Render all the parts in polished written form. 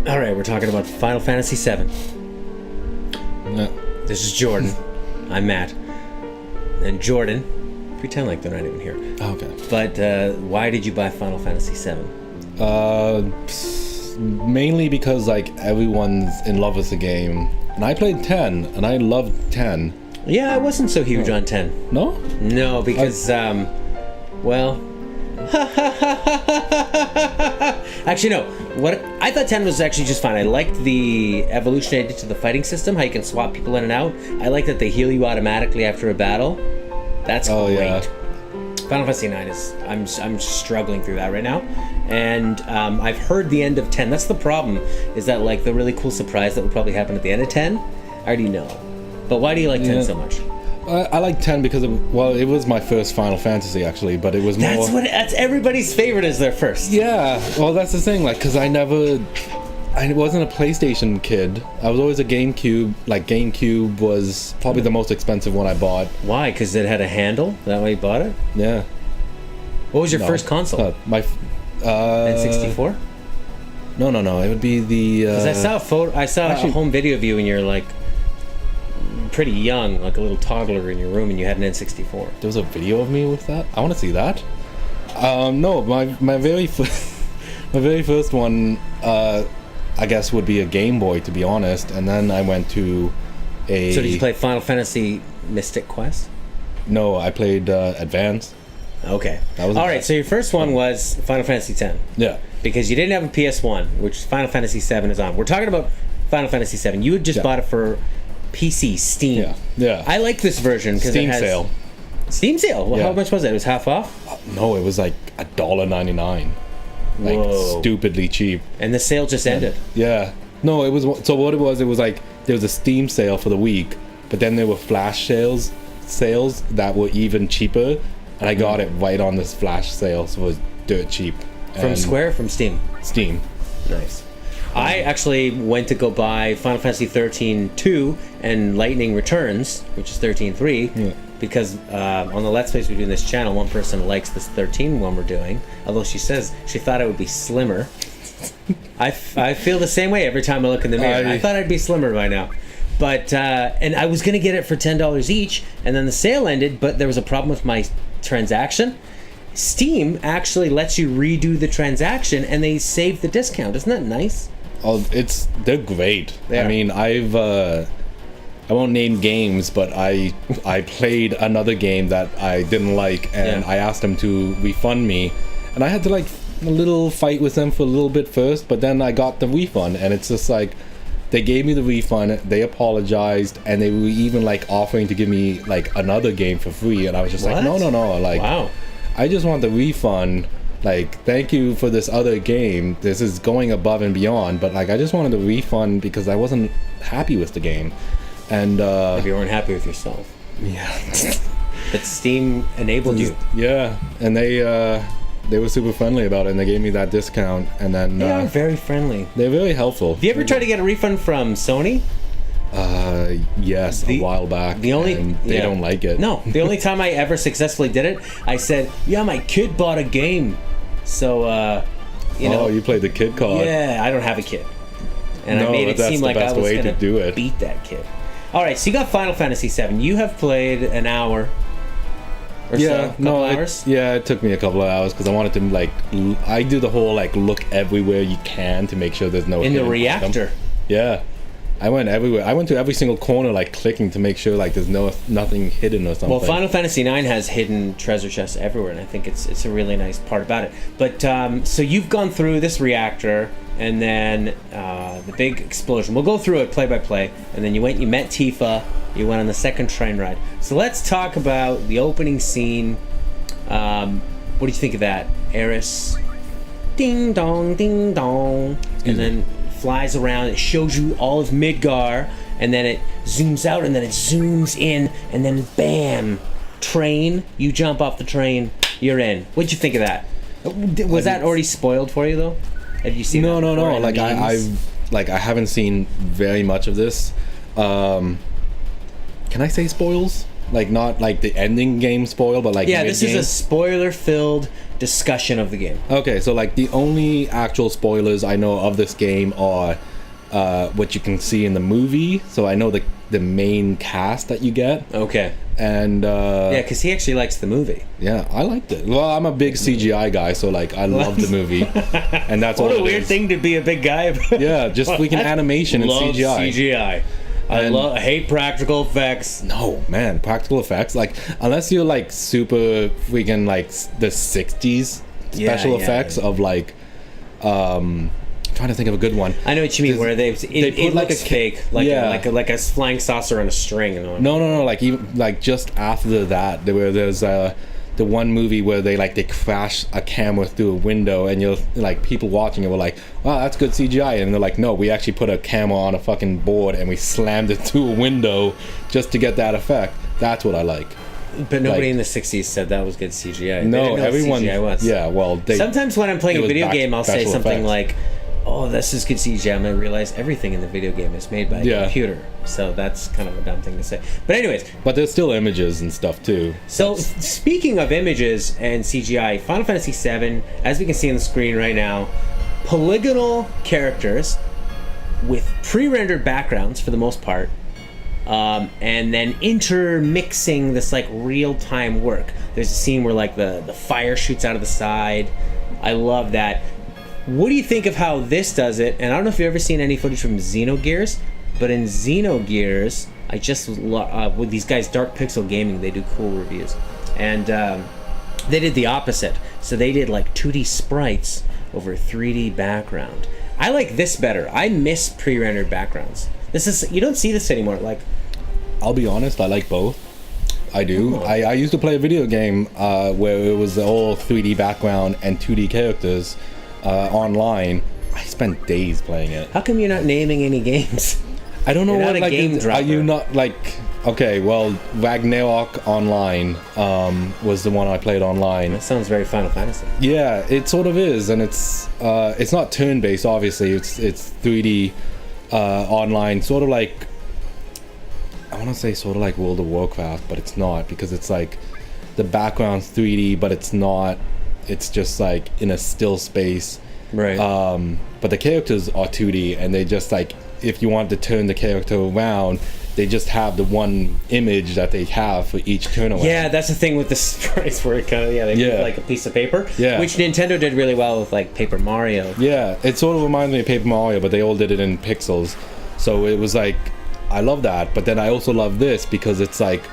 All right, we're talking about Final Fantasy VII. Yeah. This is Jordan. I'm Matt. And Jordan, pretend like they're not even here. Okay. But why did you buy Final Fantasy VII? Mainly because like everyone's in love with the game, and I played 10, and I loved 10. Yeah, I wasn't so huge on 10. No? No, because well, actually no. What I thought 10 was actually just fine. I liked the evolution they did to the fighting system, how you can swap people in and out. I like that they heal you automatically after a battle. That's great. Yeah. Final Fantasy IX is I'm struggling through that right now, and I've heard the end of 10. That's the problem, is that like the really cool surprise that would probably happen at the end of 10, I already know. But why do you like 10 so much? I like 10 because it was my first Final Fantasy actually, but it was more. That's everybody's favorite is their first. Yeah, well that's the thing, like, because I wasn't a PlayStation kid. I was always a GameCube. Like GameCube was probably the most expensive one I bought. Why? Because it had a handle? That way you bought it? Yeah. What was your first console? N64? No. It would be the. Because I saw a photo. I saw a home video of you, and you're like pretty young, like a little toddler in your room, and you had an N64. There was a video of me with that. I want to see that. No, my very first one, I guess, would be a Game Boy, to be honest. And then I went to a. So did you play Final Fantasy Mystic Quest? No, I played Advance. Okay. All right. So your first one was Final Fantasy X. Yeah. Because you didn't have a PS1, which Final Fantasy VII is on. We're talking about Final Fantasy VII. You had just bought it for PC, Steam. Yeah. I like this version because it has sale. Steam sale. Well, how much was it? It was half off. No, it was like $1.99. Like stupidly cheap. And the sale just ended. Yeah. No, it was. So what it was like there was a Steam sale for the week, but then there were flash sales that were even cheaper, and I got it right on this flash sale, so it was dirt cheap. From Square, from Steam. Steam. Nice. I actually went to go buy Final Fantasy 13-2 and Lightning Returns, which is 13-3, because on the Let's Plays we do in this channel, one person likes this 13 one we're doing, although she says she thought it would be slimmer. I feel the same way every time I look in the mirror. I thought I'd be slimmer by now. But, and I was going to get it for $10 each, and then the sale ended, but there was a problem with my transaction. Steam actually lets you redo the transaction, and they save the discount. Isn't that nice? Oh, they're great. I mean, I won't name games, but I played another game that I didn't like, and I asked them to refund me, and I had to like a little fight with them for a little bit first, but then I got the refund, and it's just like they gave me the refund, they apologized, and they were even like offering to give me like another game for free, and I was just like, no, like, wow. I just want the refund. Like, thank you for this other game. This is going above and beyond, but like I just wanted a refund because I wasn't happy with the game. And if you weren't happy with yourself. Yeah. But Steam enabled you. Yeah, and they were super friendly about it, and they gave me that discount, and then they are very friendly. They're very helpful. Have you ever tried to get a refund from Sony? Yes, a while back. They don't like it. No, the only time I ever successfully did it, I said, yeah, my kid bought a game. So, you know. Oh, you played the kid card. Yeah, I don't have a kid. And I made it seem like I was going to beat that kid. All right, so you got Final Fantasy VII. You have played an hour or so? Hours? It took me a couple of hours because I wanted to, like, I do the whole, like, look everywhere you can to make sure there's no... In the reactor. Yeah. I went everywhere. I went to every single corner, like clicking to make sure like there's nothing hidden or something. Well, Final Fantasy IX has hidden treasure chests everywhere, and I think it's a really nice part about it. But so you've gone through this reactor, and then the big explosion. We'll go through it play by play, and then you met Tifa. You went on the second train ride. So let's talk about the opening scene. What do you think of that, Eris? Ding dong, and then flies around. It shows you all of Midgar, and then it zooms out, and then it zooms in, and then bam, train. You jump off the train, you're in. What'd you think of that? Was that already spoiled for you though? Have you seen? No. Like I haven't seen very much of this. Can I say spoils? Like not like the ending game spoil, but like Yeah, this is mid-game? a spoiler-filled discussion of the game. Okay, so like the only actual spoilers I know of this game are what you can see in the movie. So I know the main cast that you get. Okay. And Yeah, because he actually likes the movie. yeah, I liked it. Well, I'm a big CGI guy, so like I love the movie, and that's What all a it weird is. thing to be a big guy about. Yeah, just freaking animation and Love CGI. CGI. I hate practical effects. No, man, practical effects. Like, unless you're like super freaking like the 60s special effects of like, trying to think of a good one. I know what you mean. Where it put like looks a fake, like a flying saucer on a string. No. Like even like just after that, there's the one movie where they crash a camera through a window, and you're like people watching it were like, wow, that's good CGI, and they're like, no, we actually put a camera on a fucking board and we slammed it through a window just to get that effect. That's what I like. But nobody in the 60s said that was good CGI. No, they everyone. CGI was. Yeah, well, sometimes when I'm playing a video game, I'll say something effects. like, "Oh, this is good CGI," and I realize everything in the video game is made by a computer. So that's kind of a dumb thing to say. But anyways, but there's still images and stuff too. So speaking of images and CGI, Final Fantasy VII, as we can see on the screen right now, polygonal characters with pre-rendered backgrounds for the most part. And then intermixing this like real-time work. There's a scene where like the fire shoots out of the side. I love that. What do you think of how this does it? And I don't know if you've ever seen any footage from Xenogears, but in Xenogears, I just with these guys, Dark Pixel Gaming, they do cool reviews, and they did the opposite. So they did like 2D sprites over 3D background. I like this better. I miss pre-rendered backgrounds. You don't see this anymore. Like, I'll be honest, I like both. I do. Oh. I used to play a video game where it was all 3D background and 2D characters online. I spent days playing it. how come you're not naming any games? I don't know You're what not a like. game Are dropper. you not like? Okay, well, Ragnarok Online was the one I played online. That sounds very Final Fantasy. Yeah, it sort of is, and it's not turn-based. Obviously, it's 3D online, sort of like. I want to say sort of like World of Warcraft, but it's not, because it's like the background's 3D, but it's not. It's just like in a still space. Right. But the characters are 2D, and they just like, if you want to turn the character around, they just have the one image that they have for each turnaround. Yeah, that's the thing with the sprites where it kind of they move like a piece of paper. Yeah. Which Nintendo did really well with like Paper Mario. Yeah, it sort of reminds me of Paper Mario, but they all did it in pixels. So it was like, I love that, but then I also love this because it's like,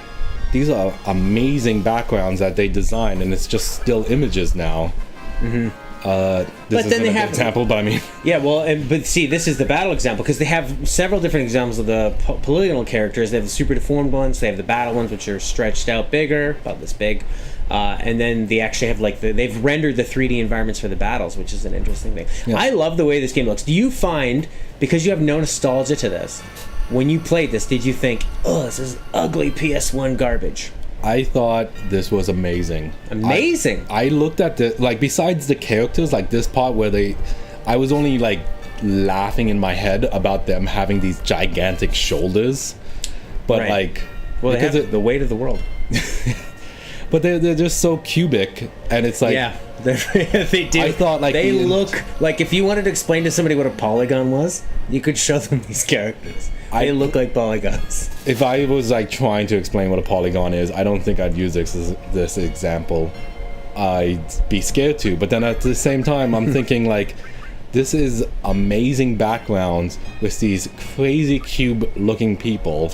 these are amazing backgrounds that they designed, and it's just still images now. Mm-hmm. This But then isn't they a good have- example, but I mean, Yeah, well, but see, this is the battle example because they have several different examples of the polygonal characters. They have the super deformed ones. They have the battle ones, which are stretched out bigger, about this big, and then they actually have like they've rendered the 3D environments for the battles, which is an interesting thing. Yeah. I love the way this game looks. Do you find, because you have no nostalgia to this, when you played this, did you think, oh, this is ugly PS1 garbage? I thought this was amazing. Amazing. I looked at the, like, besides the characters, like this part where I was only like laughing in my head about them having these gigantic shoulders, but Right. like, Well, they because have the weight of the world. but they're just so cubic, and it's like, Yeah, they do. I thought, like, they the- look like, if you wanted to explain to somebody what a polygon was, you could show them these characters. They look like polygons. if I was like trying to explain what a polygon is, I don't think I'd use this example. I'd be scared to, but then at the same time, I'm thinking like, this is amazing backgrounds with these crazy cube-looking people.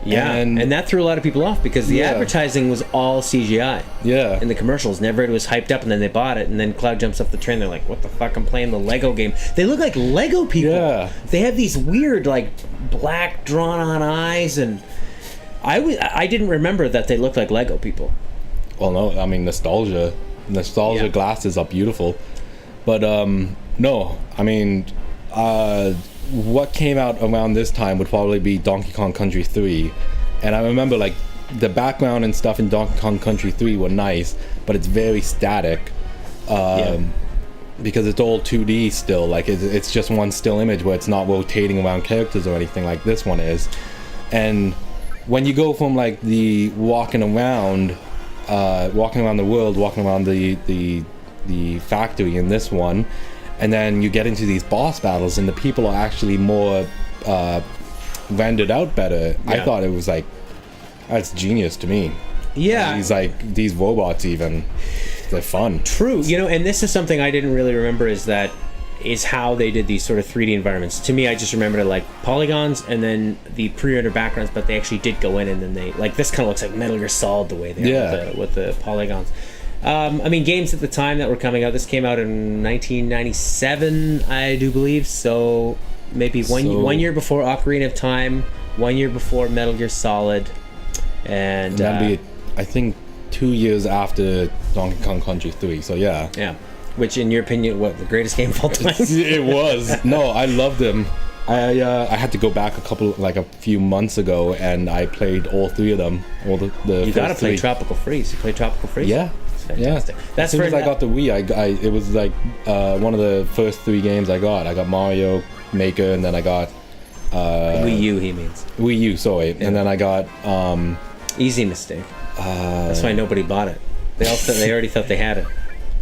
Yeah, and that threw a lot of people off because the Yeah. advertising was all CGI. Yeah. In the commercials, never it was hyped up, and then they bought it, and then Cloud jumps off the train. They're like, "What the fuck? I'm playing the Lego game." They look like Lego people. Yeah. They have these weird, like, black drawn-on eyes, and I didn't remember that they looked like Lego people. Well, no, I mean, nostalgia Yeah. glasses are beautiful, but no, I mean, what came out around this time would probably be Donkey Kong Country 3, and I remember like the background and stuff in Donkey Kong Country 3 were nice, but it's very static, because it's all 2D still. Like it's just one still image where it's not rotating around characters or anything like this one is, and when you go from like the walking around the world, walking around the factory in this one, and then you get into these boss battles, and the people are actually more rendered out better. I thought it was like, that's genius to me. Yeah. These robots even, they're fun. True. You know, and this is something I didn't really remember, is how they did these sort of 3D environments. To me, I just remembered it like polygons and then the pre-rendered backgrounds, but they actually did go in and then they, like, this kind of looks like Metal Gear Solid the way they are with the polygons. I mean, games at the time that were coming out, this came out in 1997, I do believe, so maybe one year before Ocarina of Time, 1 year before Metal Gear Solid, and that'd be, I think, 2 years after Donkey Kong Country 3, so yeah. Yeah. Which, in your opinion, what, the greatest game of all time? It was. No, I loved them. I had to go back a few months ago, and I played all three of them. You gotta play Tropical Freeze. You played Tropical Freeze? Yeah. It's fantastic. Yeah. As soon as I got the Wii, it was like one of the first three games I got. I got Mario Maker, and then I got Wii U, he means. Wii U, sorry. Yeah. And then I got easy mistake. That's why nobody bought it. They already thought they had it.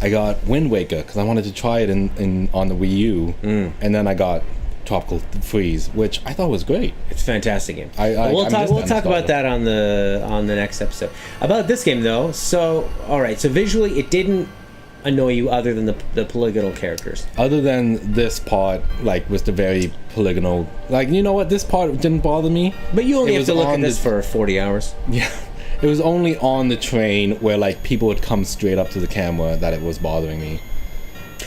I got Wind Waker because I wanted to try it on the Wii U, and then I got Tropical Freeze, which I thought was great. It's a fantastic game. We'll talk about that on the next episode. About this game though, so all right, so visually it didn't annoy you other than the polygonal characters. Other than this part, like, was the very polygonal. Like, you know what? This part didn't bother me. But you only have to look at this for 40 hours. Yeah. It was only on the train where, like, people would come straight up to the camera that it was bothering me.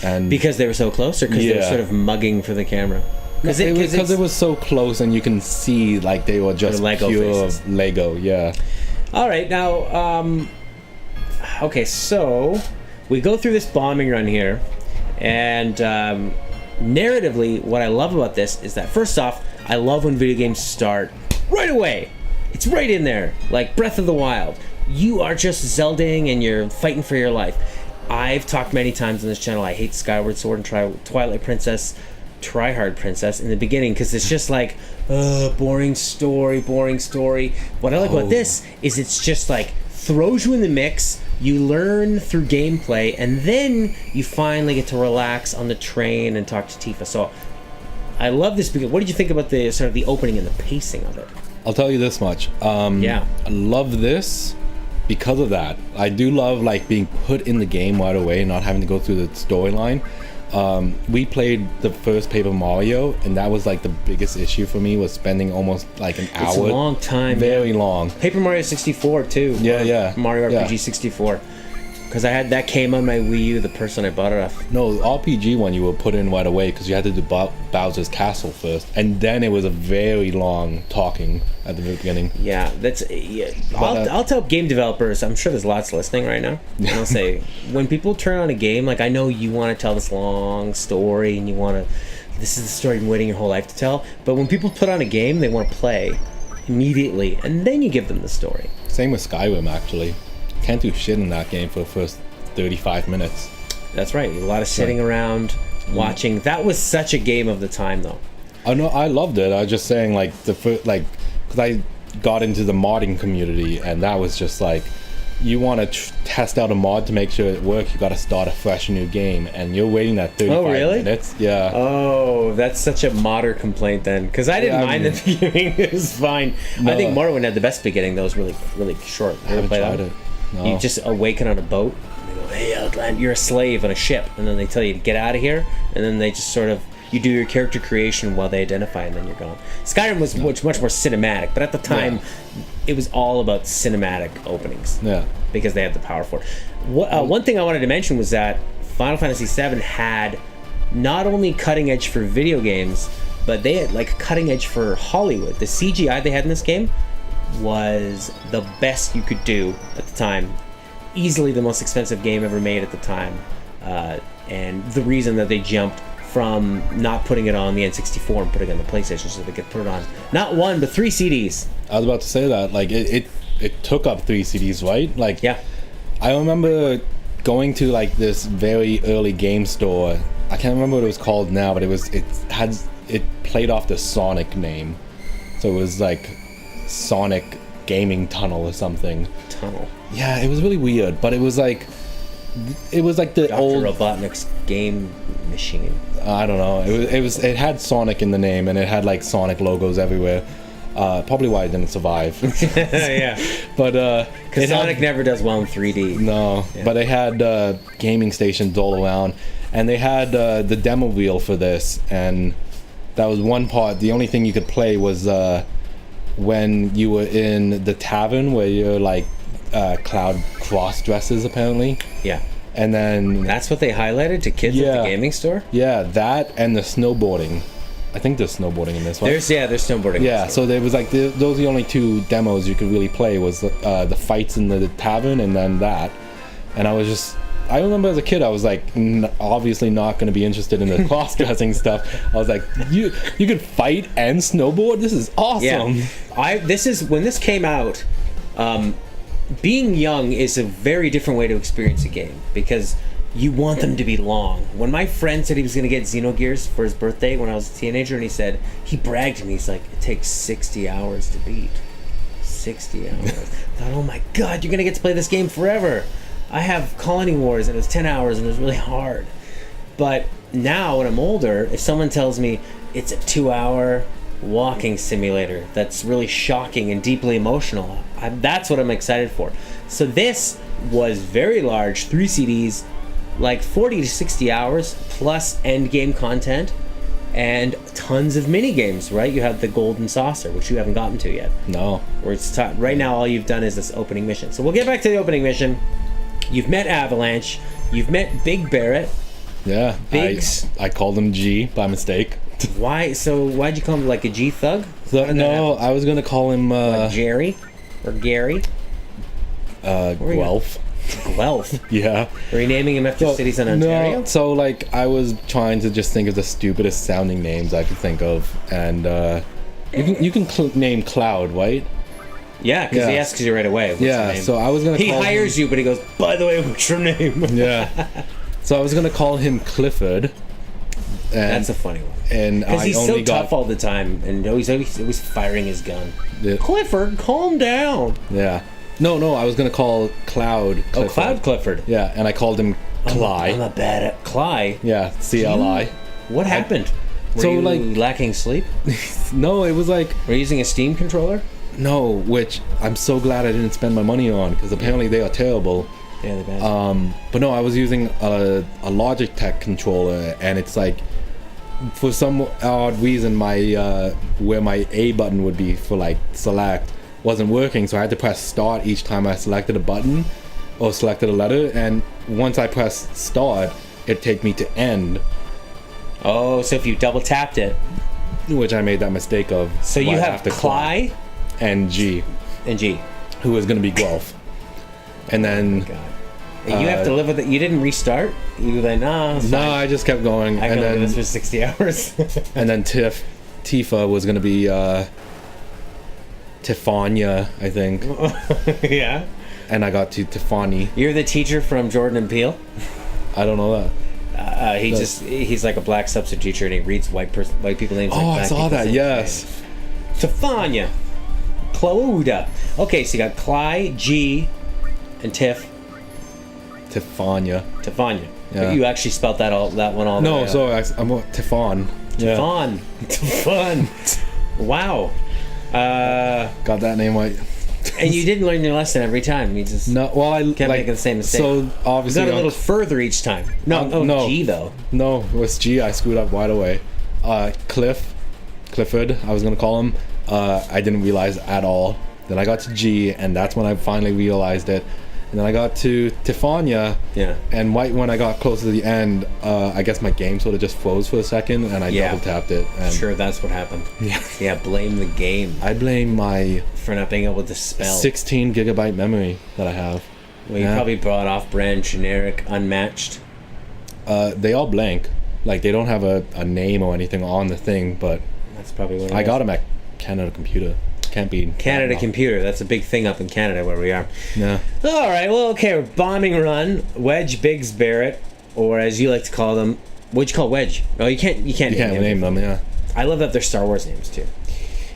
And because they were so close, or because they were sort of mugging for the camera? Because it was so close, and you can see, like, they were just Lego pure faces. Lego, yeah. All right, now, okay, so we go through this bombing run here, and narratively, what I love about this is that, first off, I love when video games start right away. It's right in there, like Breath of the Wild. You are just Zeldaing and you're fighting for your life. I've talked many times on this channel, I hate Skyward Sword and Twilight Princess, Tryhard Princess in the beginning, because it's just like, boring story. What I like about this is it's just like, throws you in the mix, you learn through gameplay, and then you finally get to relax on the train and talk to Tifa. So I love this because, what did you think about the sort of the opening and the pacing of it? I'll tell you this much. I love this because of that. I do love, like, being put in the game right away and not having to go through the storyline. We played the first Paper Mario, and that was like the biggest issue for me, was spending almost like an hour. It's a long time. Very long. Paper Mario 64 too. Yeah. Mario RPG 64. Because that came on my Wii U, the person I bought it off. No, the RPG one you were put in right away because you had to do Bowser's Castle first, and then it was a very long talking at the beginning. Yeah, I'll tell game developers, I'm sure there's lots listening right now, and I'll say, when people turn on a game, like, I know you want to tell this long story, and this is the story you've been waiting your whole life to tell, but when people put on a game, they want to play immediately, and then you give them the story. Same with Skyrim, actually. Can't do shit in that game for the first 35 minutes. That's right. A lot of sitting around, watching. That was such a game of the time, though. Oh no, I loved it. I was just saying, like, because I got into the modding community, and that was just like, you want to test out a mod to make sure it works, you got to start a fresh new game, and you're waiting that 35 minutes. Yeah. Oh, that's such a modder complaint then, because I didn't mind the beginning. It was fine. No. I think Morrowind had the best beginning. That was really, really short. I haven't tried it. No. You just awaken on a boat, and they go, "Hey, Outland, you're a slave on a ship," and then they tell you to get out of here, and then they just sort of, you do your character creation while they identify, and then you're gone. Skyrim was much more cinematic, but at the time, it was all about cinematic openings. Yeah. Because they had the power for it. One thing I wanted to mention was that Final Fantasy VII had not only cutting edge for video games, but they had, like, cutting edge for Hollywood. The CGI they had in this game was the best you could do at the time. Easily the most expensive game ever made at the time. And the reason that they jumped from not putting it on the N64 and putting it on the PlayStation so they could put it on not one but 3 CDs. I was about to say that, like, it took up 3 CDs, right? Like, yeah. I remember going to, like, this very early game store. I can't remember what it was called now, but it played off the Sonic name. So it was like Sonic gaming tunnel or something. Tunnel. Yeah, it was really weird, but it was like the Dr. old Robotnik's game machine. I don't know. It had Sonic in the name, and it had like Sonic logos everywhere. Probably why it didn't survive. Yeah. But because Sonic never does well in 3D. No, yeah. But they had gaming stations all around, and they had the demo reel for this, and that was one part. The only thing you could play was when you were in the tavern where you're like Cloud cross dresses apparently. Yeah. And then that's what they highlighted to kids at the gaming store? Yeah, that and the snowboarding. I think there's snowboarding in this one. There's snowboarding. Yeah, so there was like those are the only two demos you could really play was the fights in the tavern and then that. And I remember as a kid I was like obviously not going to be interested in the cross-dressing stuff. I was like, you could fight and snowboard? This is awesome. Yeah. When this came out, being young is a very different way to experience a game because you want them to be long. When my friend said he was going to get Xenogears for his birthday when I was a teenager, and he bragged to me, he's like, it takes 60 hours to beat. 60 hours. I thought, oh my god, you're going to get to play this game forever. I have Colony Wars, and it was 10 hours, and it was really hard. But now, when I'm older, if someone tells me it's a 2-hour walking simulator that's really shocking and deeply emotional, that's what I'm excited for. So this was very large, 3 CDs, like 40 to 60 hours plus end game content and tons of mini games, right? You have the Golden Saucer, which you haven't gotten to yet. No. Where it's right now all you've done is this opening mission. So we'll get back to the opening mission. You've met Avalanche. You've met Big Barrett. Yeah. Biggs. I called him G by mistake. Why? So why'd you call him like a G thug? No, I was gonna call him like Jerry or Gary. Guelph. Guelph. Yeah. Are you naming him after cities in Ontario? No. So like I was trying to just think of the stupidest sounding names I could think of, and you can name Cloud, right? Yeah, because he asks you right away. What's your name? So I was gonna. He hires you, but he goes, by the way, what's your name? Yeah. So I was gonna call him Clifford. That's a funny one. And because he's so tough all the time, and he's always firing his gun. Clifford, calm down. Yeah. No, I was gonna call Cloud Clifford. Oh, Cloud Clifford. Yeah, and I called him Cly. I'm not bad at Cly. Yeah, CLI. What happened? Were you lacking sleep? No, it was like... Were you using a Steam controller? No, which I'm so glad I didn't spend my money on, because apparently they are terrible. Yeah, they're bad. But no, I was using a Logitech controller, and it's like, for some odd reason, my where my A button would be for like select wasn't working, so I had to press start each time I selected a button or selected a letter, and once I pressed start, it'd take me to end. Oh, so if you double tapped it. Which I made that mistake of. So you have Cly and G. And G. Who was going to be Guelph. And then... Oh my God. You have to live with it. You didn't restart? You were like, no, I just kept going. I can do this for 60 hours. And then Tifa was going to be... Tifania, I think. Yeah. And I got to Tiffany. You're the teacher from Jordan and Peele? I don't know that. He's like a black substitute teacher, and he reads white people names. Oh, I saw that. Yes. Tiffania, Clauda. Okay, so you got Cly, G, and Tiff. Tiffania. Tifania. Yeah. But you actually spelt that one all. No, so I'm Tiffon. Tiffon. Tiffon. Wow. Got that name right. And you didn't learn your lesson every time. You just I kept making the same mistake. So obviously, you got a little further each time. No, G though. No, it was G. I screwed up right away. Clifford. I was gonna call him. I didn't realize at all. Then I got to G, and that's when I finally realized it. And then I got to Tiffania. Yeah. And right when I got close to the end, I guess my game sort of just froze for a second, and I double tapped it. And sure, that's what happened. Yeah. Yeah. Blame the game. I blame my for not being able to spell 16 gigabyte memory that I have. Well, you probably brought off-brand, generic, unmatched. They all blank. Like, they don't have a name or anything on the thing, but that's probably what I got them at Canada Computer. Can't be Canada Computer. That's a big thing up in Canada where we are. Yeah. All right. Well, okay. Bombing Run, Wedge, Biggs, Barrett, or as you like to call them, what'd you call Wedge? Oh, you can't. You can't name them. Yeah. I love that they're Star Wars names too.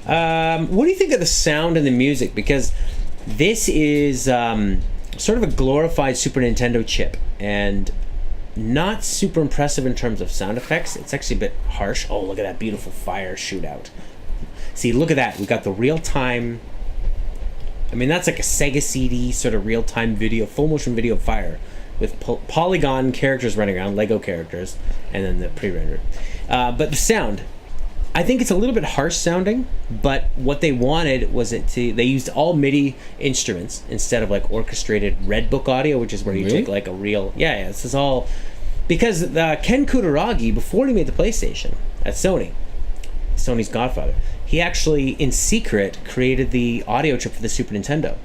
What do you think of the sound and the music? Because this is sort of a glorified Super Nintendo chip, and not super impressive in terms of sound effects. It's actually a bit harsh. Oh, look at that beautiful fire shootout. See, look at that. We got the real-time... I mean, that's like a Sega CD sort of real-time video, full-motion video fire with polygon characters running around, Lego characters, and then the pre-rendered. But the sound... I think it's a little bit harsh sounding, but what they wanted was they used all MIDI instruments instead of like orchestrated Red Book audio, which is where you take like a real... Yeah, this is all... Because Ken Kutaragi, before he made the PlayStation at Sony's godfather, he actually, in secret, created the audio chip for the Super Nintendo.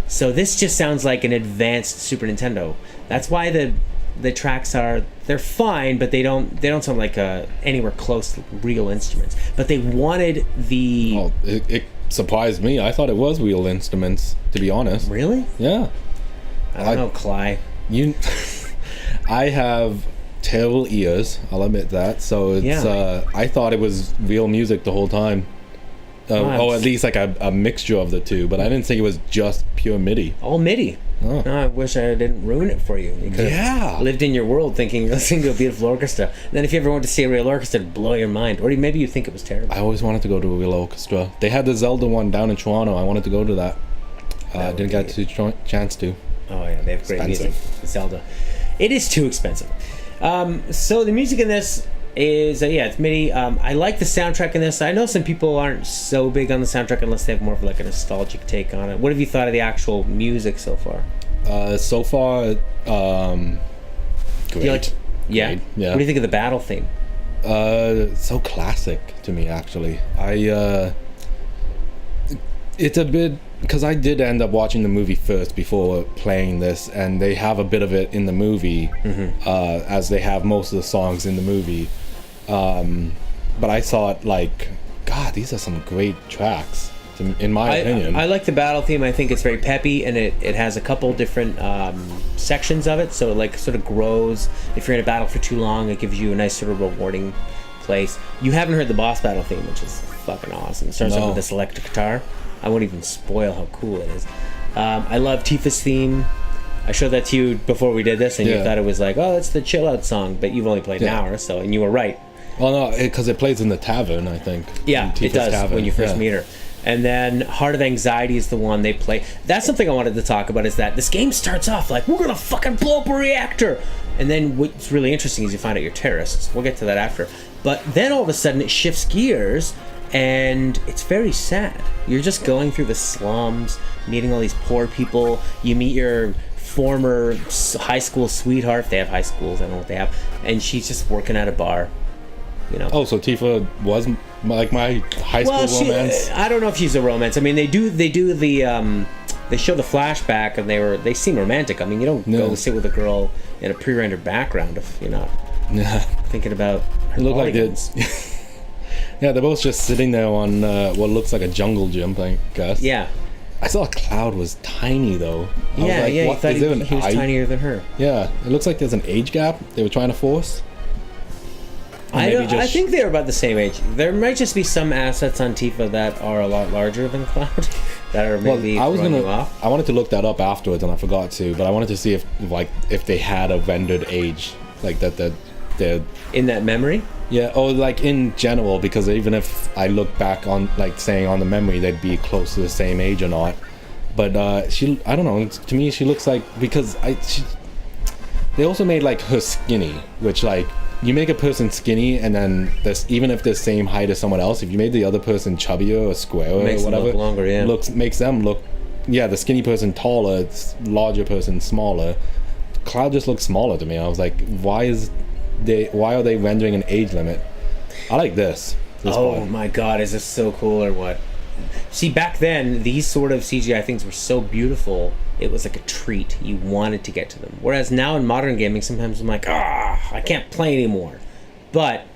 So this just sounds like an advanced Super Nintendo. That's why the tracks they're fine, but they don't sound like anywhere close to real instruments. But they wanted the... Oh, it surprised me. I thought it was real instruments, to be honest. Really? Yeah. I don't know, Cly. I have terrible ears, I'll admit that. So it's I thought it was real music the whole time. At least like a mixture of the two, but I didn't think it was just pure MIDI. All MIDI. Oh. No, I wish I didn't ruin it for you. You could have lived in your world thinking, listening to a beautiful orchestra. And then if you ever went to see a real orchestra, it'd blow your mind. Or maybe you think it was terrible. I always wanted to go to a real orchestra. They had the Zelda one down in Toronto. I wanted to go to that. I didn't get a chance to. Oh yeah, they have great music. Zelda. It is too expensive. So the music in this is it's MIDI. I like the soundtrack in this. I know some people aren't so big on the soundtrack unless they have more of like a nostalgic take on it. What have you thought of the actual music so far? So far, great. Yeah? Great. Yeah. What do you think of the battle theme? So classic to me, actually. It's a bit... Because I did end up watching the movie first before playing this, and they have a bit of it in the movie, as they have most of the songs in the movie. But I thought, like, God, these are some great tracks, in my opinion. I like the battle theme. I think it's very peppy, and it has a couple different sections of it, so it like sort of grows. If you're in a battle for too long, it gives you a nice sort of rewarding place. You haven't heard the boss battle theme, which is fucking awesome. It starts off with this electric guitar. I won't even spoil how cool it is. I love Tifa's theme. I showed that to you before we did this, and you thought it was like, oh, that's the chill out song, but you've only played an hour, so, and you were right. Well, no, because it plays in the tavern, I think. Yeah, it does tavern. when you first meet her. And then Heart of Anxiety is the one they play. That's something I wanted to talk about, is that this game starts off like, we're gonna fucking blow up a reactor! And then what's really interesting is you find out you're terrorists. We'll get to that after. But then all of a sudden it shifts gears, and it's very sad. You're just going through the slums, meeting all these poor people. You meet your former high school sweetheart, if they have high schools, I don't know what they have, and she's just working at a bar, you know. Oh, so Tifa was like my high school romance? I don't know if she's a romance. I mean, they do the they show the flashback, and they seem romantic. I mean, you don't go sit with a girl in a pre-rendered background if you're not thinking about her. Look like this. Yeah, they're both just sitting there on what looks like a jungle gym, I guess. Yeah. I saw Cloud was tiny, though. I was like, he was tinier than her. Yeah, it looks like there's an age gap they were trying to force. I think they're about the same age. There might just be some assets on Tifa that are a lot larger than Cloud that are maybe throwing you off. I wanted to look that up afterwards, and I forgot to, but I wanted to see if they had a rendered age, like that they're... In that memory? Yeah, or like in general, because even if I look back on, like, saying on the memory, they'd be close to the same age or not. But I don't know, to me she looks like, because they also made like her skinny, which like, you make a person skinny, and then even if they're same height as someone else, if you made the other person chubbier or square or whatever, them look longer, makes them look, the skinny person taller, larger person smaller. Cloud just looks smaller to me. I was like, why are they rendering an age limit? I like this part. My god, is this so cool or what? See, back then, these sort of CGI things were so beautiful, it was like a treat. You wanted to get to them. Whereas now in modern gaming, sometimes I'm like, I can't play anymore. But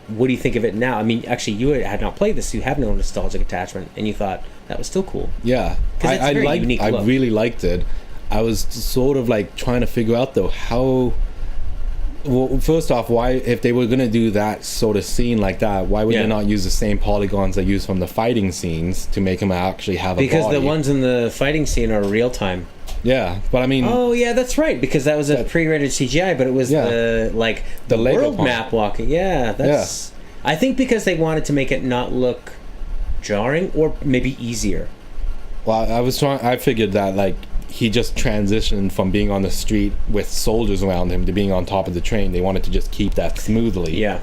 what do you think of it now? I mean, actually, you had not played this, so you have no nostalgic attachment, and you thought that was still cool. Yeah, I really liked it. I was sort of like trying to figure out though, how Well, first off, why, if they were gonna do that sort of scene like that, why would they not use the same polygons they use from the fighting scenes to make him actually have a body? Because the ones in the fighting scene are real time. Yeah, but I mean... Oh, yeah, that's right, because that was a pre-rendered CGI, but it was the world map walking. Yeah, that's... Yeah. I think because they wanted to make it not look jarring, or maybe easier. Well, I figured that, like, he just transitioned from being on the street with soldiers around him to being on top of the train. They wanted to just keep that smoothly. Yeah.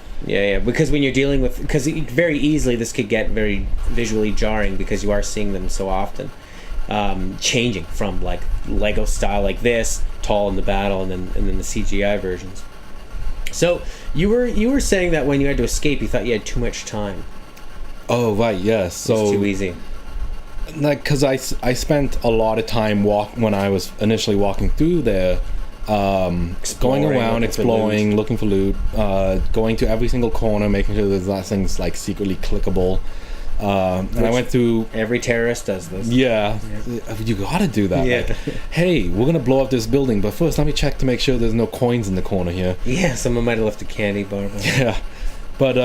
Because when you're dealing with... Because very easily this could get very visually jarring because you are seeing them so often. Changing from, like, Lego style like this, tall in the battle, and then the CGI versions. So, you were saying that when you had to escape, you thought you had too much time. Oh, right, yes. So, it's too easy. Like, because I spent a lot of time when I was initially walking through there, going around, exploring, looking for loot, going to every single corner, making sure there's that thing's like secretly clickable. And I went through... Every terrorist does this. Yeah. You gotta do that. Yeah. Like, hey, we're gonna blow up this building, but first let me check to make sure there's no coins in the corner here. Yeah, someone might have left a candy bar. Yeah. But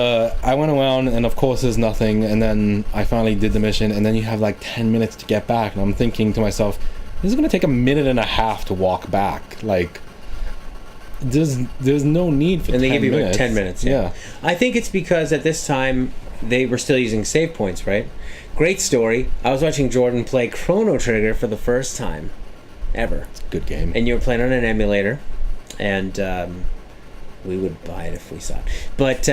I went around, and of course there's nothing, and then I finally did the mission, and then you have like 10 minutes to get back, and I'm thinking to myself, this is going to take a minute and a half to walk back. Like, there's no need for 10 minutes. And they give you like 10 minutes, yeah. I think it's because at this time, they were still using save points, right? Great story. I was watching Jordan play Chrono Trigger for the first time ever. It's a good game. And you were playing on an emulator, and... we would buy it if we saw it. But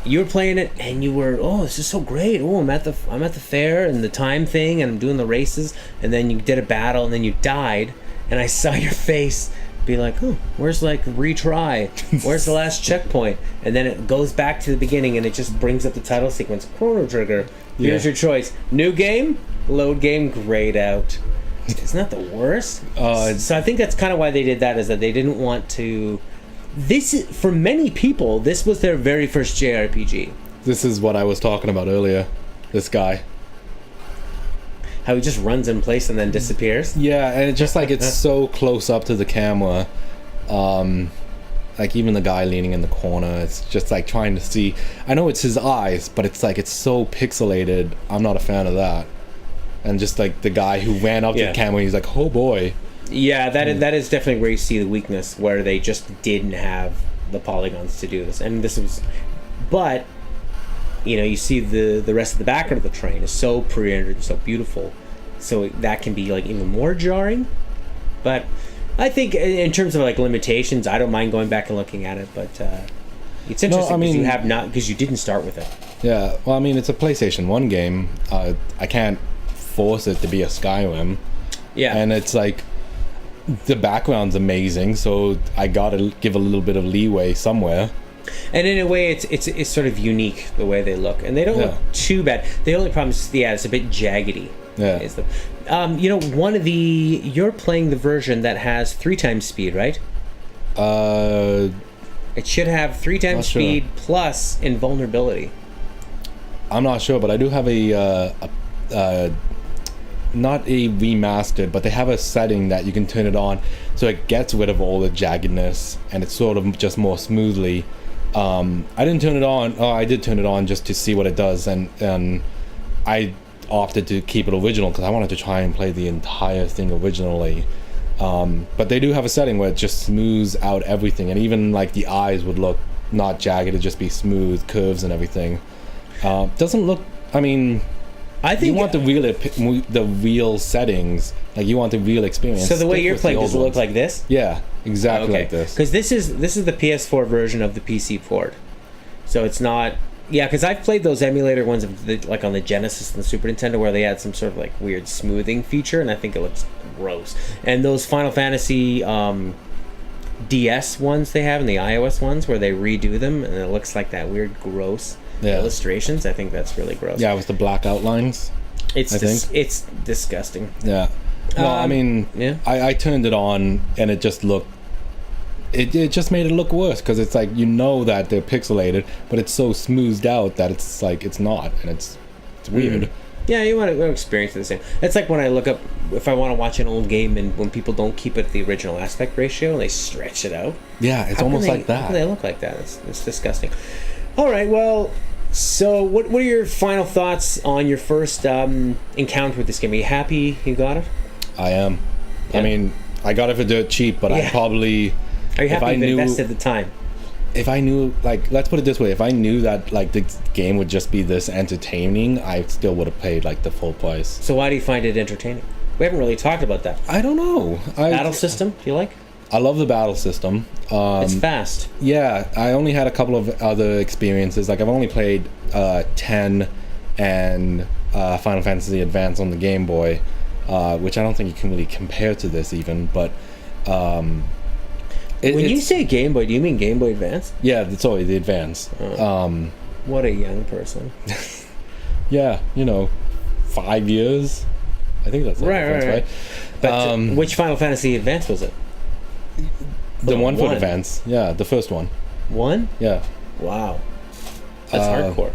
you were playing it, and you were, this is so great. Oh, I'm at the fair, and the time thing, and I'm doing the races. And then you did a battle, and then you died. And I saw your face be like, where's like retry? Where's the last checkpoint? And then it goes back to the beginning, and it just brings up the title sequence. Chrono Trigger. Here's your choice. New game, load game, grayed out. Isn't that the worst? So I think that's kind of why they did that, is that they didn't want to... for many people, this was their very first JRPG. This is what I was talking about earlier. This guy. How he just runs in place and then disappears? Yeah, and it's just like it's so close up to the camera. Like even the guy leaning in the corner, it's just like trying to see. I know it's his eyes, but it's like it's so pixelated. I'm not a fan of that. And just like the guy who ran up to the camera, he's like, oh boy. Yeah, that is definitely where you see the weakness, where they just didn't have the polygons to do this. And this was... But, you see the rest of the background of the train is so pre-rendered and so beautiful. So that can be, like, even more jarring. But I think in terms of, like, limitations, I don't mind going back and looking at it. But it's interesting because you didn't start with it. Yeah, well, I mean, it's a PlayStation 1 game. I can't force it to be a Skyrim. Yeah. And it's like... The background's amazing, so I gotta give a little bit of leeway somewhere. And in a way, it's sort of unique the way they look, and they don't look too bad. The only problem is, it's a bit jaggedy. Yeah. You're playing the version that has 3 times speed, right? It should have 3 times speed plus invulnerability. I'm not sure, but I do have a not a remastered, but they have a setting that you can turn it on so it gets rid of all the jaggedness and it's sort of just more smoothly. I didn't turn it on. I did turn it on just to see what it does, and I opted to keep it original because I wanted to try and play the entire thing originally. But they do have a setting where it just smooths out everything, and even like the eyes would look not jagged, it'd just be smooth curves and everything. Doesn't look, I mean, I think you want the real settings, like you want the real experience. So the way you're playing, does it look like this? Yeah, exactly like this. Because this is the PS4 version of the PC port, so it's not. Yeah, because I've played those emulator ones like on the Genesis and the Super Nintendo where they had some sort of like weird smoothing feature, and I think it looks gross. And those Final Fantasy DS ones they have, and the iOS ones where they redo them, and it looks like that weird gross illustrations. I think that's really gross. Yeah, with the black outlines. It's disgusting. Yeah. No, I mean, I turned it on and it just looked. It just made it look worse because it's like that they're pixelated, but it's so smoothed out that it's like it's not, and it's weird. Yeah, you want to experience it the same. It's like when I look up if I want to watch an old game and when people don't keep it at the original aspect ratio and they stretch it out. Yeah, it's almost like that. How can they look like that? It's disgusting. All right, well, so what are your final thoughts on your first encounter with this game? Are you happy you got it? I am. Yeah. I mean, I got it for dirt cheap, but I probably... Are you happy you invested the time? If I knew, like, let's put it this way, if I knew that, like, the game would just be this entertaining, I still would have paid, like, the full price. So why do you find it entertaining? We haven't really talked about that. I don't know. Battle system, do you like? I love the battle system. It's fast. Yeah, I only had a couple of other experiences. Like, I've only played 10 and Final Fantasy Advance on the Game Boy, which I don't think you can really compare to this even, but... when you say Game Boy, do you mean Game Boy Advance? Yeah, sorry, the Advance. What a young person. Yeah, 5 years. I think that's the difference, right? But which Final Fantasy Advance was it? The one for Advance. Yeah, the first one. One? Yeah. Wow. That's hardcore.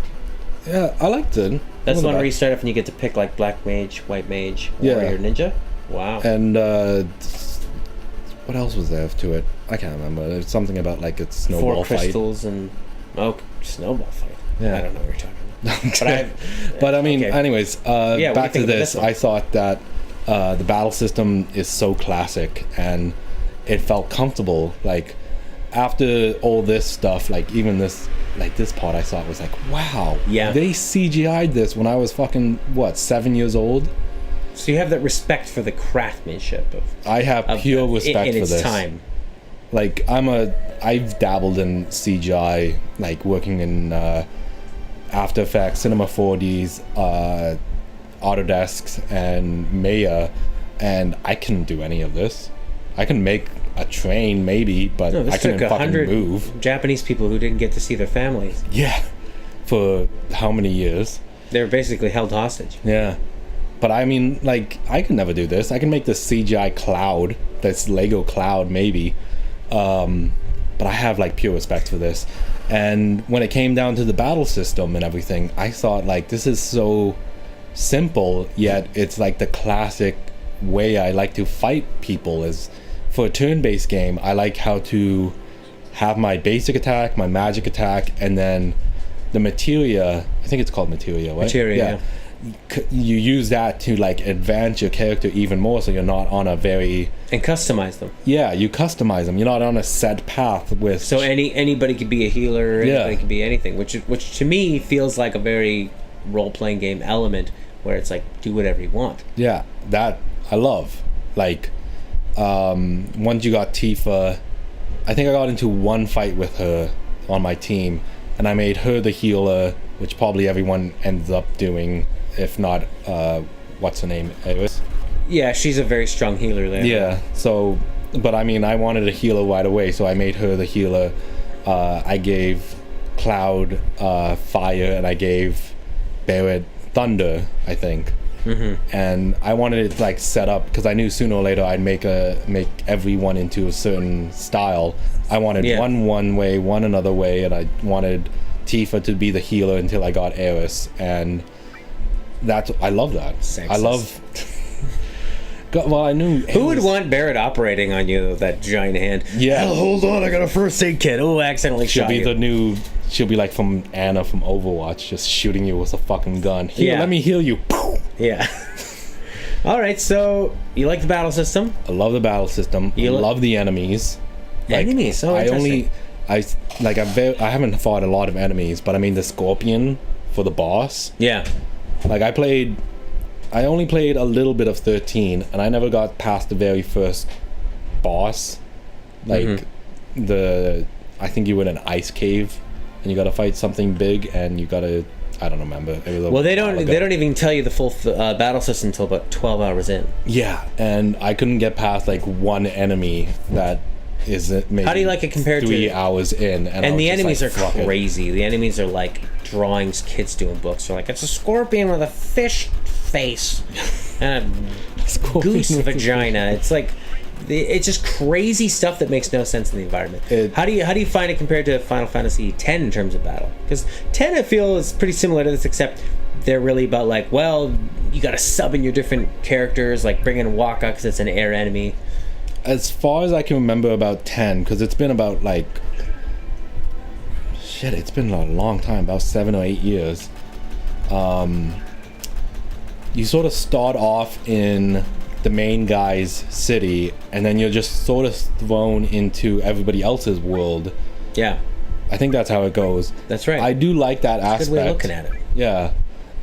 Yeah, I liked it. That's the one where you start off and you get to pick like Black Mage, White Mage, Warrior, Ninja? Wow. And what else was there to it? I can't remember. There's something about like a snowball fight. 4 crystals and snowball fight. Yeah. I don't know what you're talking about. But I mean, anyways, back to this. I thought that the battle system is so classic and it felt comfortable. Like after all this stuff, like even this part I saw was like, wow. Yeah. They CGI'd this when I was fucking 7 years old. So you have that respect for the craftsmanship of. I have pure respect in for its this. time. Like I've dabbled in CGI, like working in After Effects, Cinema 4Ds, Autodesks, and Maya, and I couldn't do any of this. I can make a train maybe, but I couldn't fucking move. Japanese people who didn't get to see their families. Yeah, for how many years? They were basically held hostage. Yeah. But I mean, like, I can never do this. I can make this CGI cloud, this Lego cloud, maybe. But I have, like, pure respect for this. And when it came down to the battle system and everything, I thought, like, this is so simple, yet it's, like, the classic way I like to fight people is, for a turn-based game, I like how to have my basic attack, my magic attack, and then the materia, I think it's called materia, right? Materia, yeah. You use that to like advance your character even more, so you're not on a very and customize them. Yeah, you customize them. You're not on a set path with. So anybody could be a healer. Anybody could be anything, which to me feels like a very role-playing game element where it's like do whatever you want. Yeah, that I love. Like, once you got Tifa, I think I got into one fight with her on my team, and I made her the healer, which probably everyone ends up doing. If not, what's her name? Iris? Yeah, she's a very strong healer there. Yeah, so, but I mean, I wanted a healer right away, so I made her the healer. I gave Cloud fire, and I gave Barrett thunder, I think. Mm-hmm. And I wanted it like set up because I knew sooner or later I'd make everyone into a certain style. I wanted one way, one another way, and I wanted Tifa to be the healer until I got Eris, and I love that. Sexist. I love. Well, I knew. Who would want Barrett operating on you with that giant hand? Yeah. Oh, hold on, I got a first aid kit. Oh, I accidentally shot you. She'll be like from Anna from Overwatch, just shooting you with a fucking gun. Here, Yeah. let me heal you. Yeah. All right, so you like the battle system? I love the battle system. I love the enemies. Like, Enemies? Oh, interesting. I haven't fought a lot of enemies, but I mean the Scorpion for the boss. Yeah. Like I only played a little bit of 13, and I never got past the very first boss. Like I think you were in an ice cave, and you got to fight something big, and you got to. I don't remember. Well, they don't even tell you the full battle system until about 12 hours in. Yeah, and I couldn't get past like one enemy that is maybe. How do you like it compared to 3 hours in? And the enemies like, are crazy. The enemies are like drawings kids do in books. They're like, it's a scorpion with a fish face and a goose vagina. It's like, it's just crazy stuff that makes no sense in the environment. How do you find it compared to Final Fantasy X in terms of battle? Because 10 I feel is pretty similar to this, except they're really about like, well, you got to sub in your different characters, like bring in Waka because it's an air enemy. As far as I can remember, about 10, because it's been about like, shit, it's been a long time, about 7 or 8 years. You sort of start off in the main guy's city, and then you're just sort of thrown into everybody else's world. Yeah, I think that's how it goes. that's right. I do like that aspect. Good way of looking at it. Yeah,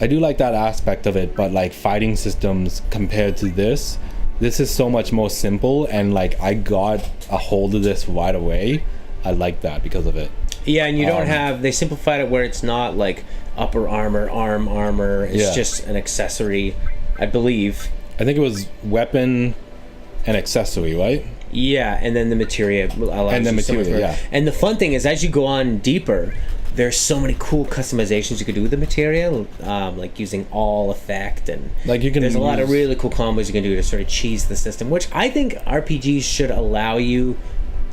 I do like that aspect of it, but like fighting systems compared to this is so much more simple, and like I got a hold of this right away. I like that because of it. Yeah, and you don't have, they simplified it where it's not like upper armor, arm armor. It's just an accessory, I believe. I think it was weapon and accessory, right? Yeah, and then the materia allows And the you so much materia, more. yeah. And the fun thing is, as you go on deeper, there's so many cool customizations you could do with the materia, like using all effect, and Like you can. there's a lot of use- really cool combos you can do to sort of cheese the system, which I think RPGs should allow you,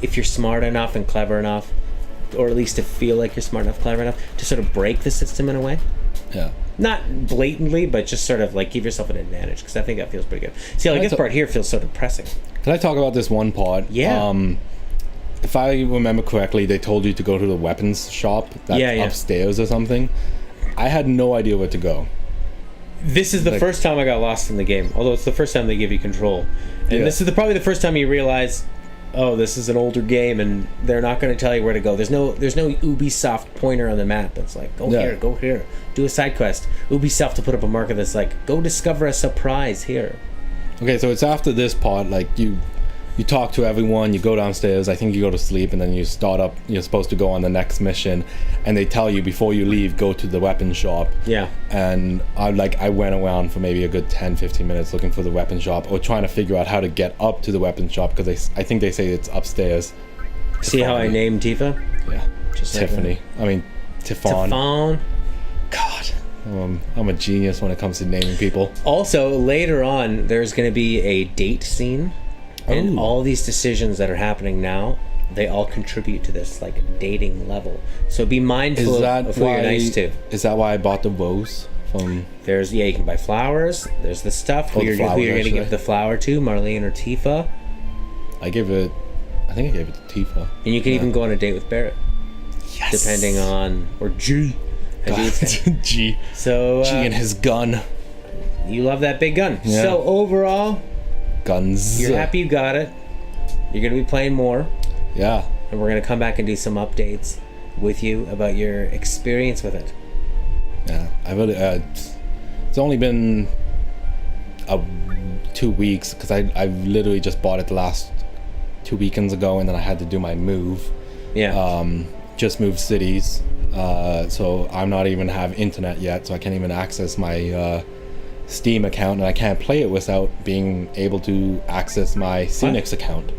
if you're smart enough and clever enough, or at least to feel like you're smart enough, clever enough, to sort of break the system in a way. Yeah. Not blatantly, but just sort of like give yourself an advantage, because I think that feels pretty good. See, like this part here feels so depressing. Can I talk about this one part? Yeah. If I remember correctly, they told you to go to the weapons shop that's upstairs or something. I had no idea where to go. This is the first time I got lost in the game, although it's the first time they give you control. And this is probably the first time you realize, oh, this is an older game, and they're not going to tell you where to go. There's no Ubisoft pointer on the map that's like, go here, do a side quest. Ubisoft to put up a marker that's like, go discover a surprise here. Okay, so it's after this part, like you talk to everyone, you go downstairs, I think you go to sleep, and then you start up, you're supposed to go on the next mission, and they tell you before you leave, go to the weapon shop. Yeah. And I went around for maybe a good 10-15 minutes looking for the weapon shop, or trying to figure out how to get up to the weapon shop, because I think they say it's upstairs. See how I named Tifa? Yeah. Just Tiffany. I mean, Tiffon. Tiffon. God. I'm a genius when it comes to naming people. Also, later on, there's going to be a date scene. And Ooh. all these decisions that are happening now, they all contribute to this like dating level. So be mindful of who you're nice to. Is that why I bought the rose from? There's you can buy flowers. There's the stuff. Who you're going to give the flower to, Marlene or Tifa? I think I gave it to Tifa. And you can even go on a date with Barrett. Yes. Depending on, or G. G. So G and his gun. You love that big gun. Yeah. So overall, guns. You're happy you got it. You're going to be playing more. Yeah. And we're going to come back and do some updates with you about your experience with it. Yeah. I really. It's only been 2 weeks, because I've literally just bought it the last 2 weekends ago, and then I had to do my move. Yeah. Just moved cities, so I'm not even have internet yet, so I can't even access my Steam account, and I can't play it without being able to access my Phoenix account.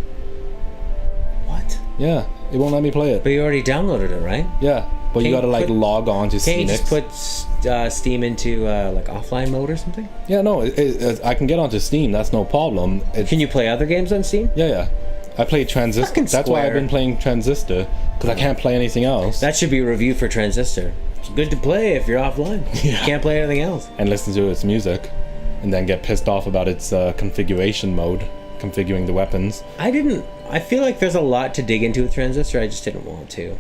What? Yeah, it won't let me play it. But you already downloaded it, right? Yeah, but you gotta log on to Can't Phoenix. you just put Steam into like offline mode or something? Yeah, no, I can get onto Steam. That's no problem. Can you play other games on Steam? Yeah. I play Transistor. Fucking That's why I've Square. been playing Transistor, because I can't play anything else. That should be a review for Transistor. It's good to play if you're offline. You can't play anything else. And listen to its music, and then get pissed off about its configuration mode, configuring the weapons. I feel like there's a lot to dig into with Transistor. I just didn't want to.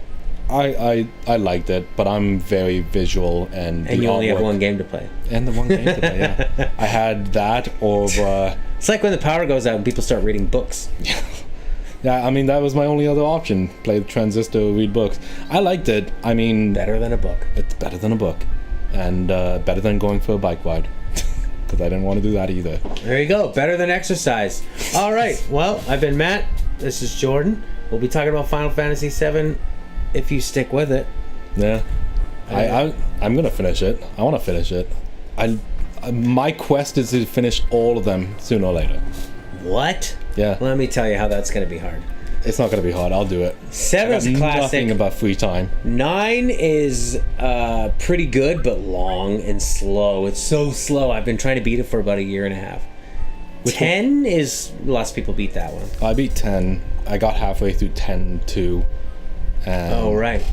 I liked it, but I'm very visual, and you only have one game to play. And the one game to play, yeah. I had that over. It's like when the power goes out and people start reading books. Yeah, I mean, that was my only other option. Play the Transistor, read books. I liked it. I mean, Better than a book. it's better than a book, and better than going for a bike ride, because I didn't want to do that either. There you go. Better than exercise. All right. Well, I've been Matt. This is Jordan. We'll be talking about Final Fantasy VII if you stick with it. Yeah, I'm gonna finish it. I want to finish it. My quest is to finish all of them sooner or later. What? Yeah. Let me tell you how that's going to be hard. It's not gonna be hard. I'll do it. 7's Nothing classic. about free time. 9 is pretty good, but long and slow. It's so slow. I've been trying to beat it for about a year and a half. 10 is... Lots of people beat that one. I beat 10. I got halfway through 10 too. Oh, right.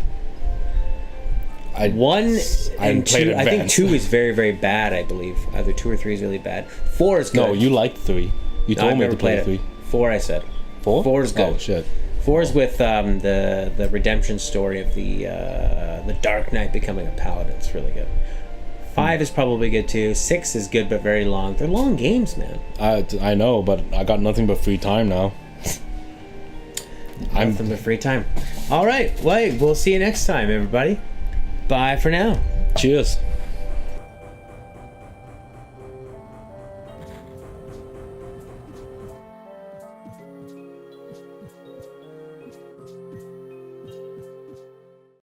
1 and played 2. I think Advance. 2 is very, very bad. I believe either 2 or 3 is really bad. 4 is good. No, you liked 3. You told I've me never to play played 3. it. 4, I said. 4? 4 is good. Oh shit. 4 is with the redemption story of the Dark Knight becoming a paladin. It's really good. 5 is probably good too. 6 is good but very long. They're long games, man. I know, but I got nothing but free time now. Nothing but free time. All right, well, we'll see you next time, everybody. Bye for now. Cheers.